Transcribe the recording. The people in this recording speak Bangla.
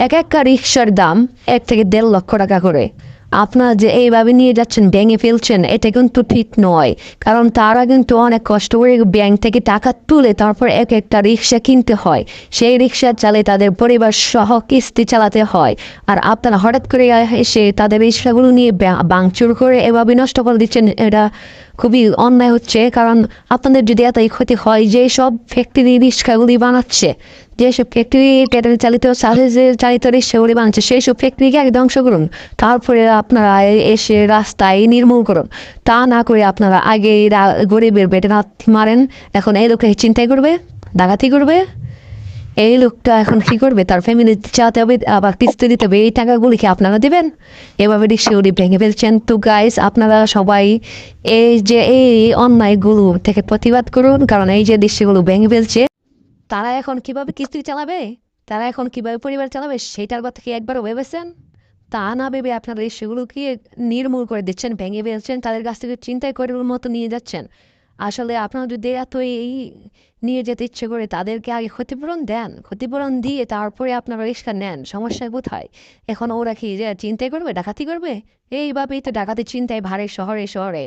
এক একটা রিক্সার দাম 1 থেকে 1.5 লক্ষ টাকা করে। আপনারা যে এইভাবে নিয়ে যাচ্ছেন, ভেঙে ফেলছেন, এটা কিন্তু ঠিক নয়। কারণ তারা কিন্তু অনেক কষ্ট করে ব্যাংক থেকে টাকা তুলে তারপর এক একটা রিক্সা কিনতে হয়, সেই রিক্সা চালে তাদের পরিবার সহ কিস্তি চালাতে হয়। আর আপনারা হঠাৎ করে এসে তাদের রিক্সাগুলো নিয়ে ভাঙচুর করে এভাবে নষ্ট করে দিচ্ছেন, এটা খুবই অন্যায় হচ্ছে। কারণ আপনাদের যদি এতই ক্ষতি হয়, যে সব ফ্যাক্টরি রিক্সাগুলি বানাচ্ছে, যেসব ফ্যাক্টরি ব্যাটারি চালিত চালিত রিক্সাগুলি বানাচ্ছে, সেই সব ফ্যাক্টরিকে আগে ধ্বংস করুন, তারপরে আপনারা এসে রাস্তায় নির্মূল করুন। তা না করে আপনারা আগে গরিবের পেটে লাথি মারেন। এখন এই লোকটা চিন্তাই করবে, ডাকাতি করবে। এই লোকটা এখন কি করবে? তার ফ্যামিলি চালাতে হবে, আবার কিস্তি দিতে হবে। এই টাকাগুলি কি আপনারা দেবেন? এভাবে রিক্সাগুলি ভেঙে ফেলছেন। তো গাইস, আপনারা সবাই এই অন্যায়গুলো থেকে প্রতিবাদ করুন। কারণ এই যে রিক্সাগুলো ভেঙে ফেলছে, তারা এখন কিভাবে কিস্তি চালাবে, তারা এখন কিভাবে পরিবার চালাবে, সেটার কথা কি একবারও ভেবেছেন? তা না ভেবে আপনারা সেগুলোকে নির্মূল করে দিচ্ছেন, ভেঙে ফেলছেন, তাদের কাছ থেকে চিন্তাই করার মতো নিয়ে যাচ্ছেন। আসলে আপনারা যদি এত এই নিয়ে যেতে ইচ্ছে করে, তাদেরকে আগে ক্ষতিপূরণ দেন, ক্ষতিপূরণ দিয়ে তারপরে আপনারা রিক্সা নেন। সমস্যা কোথায়? এখন ওরা কি যে চিন্তাই করবে, ডাকাতি করবে? এইভাবেই তো ডাকাতি চিন্তায় ভারে শহরে শহরে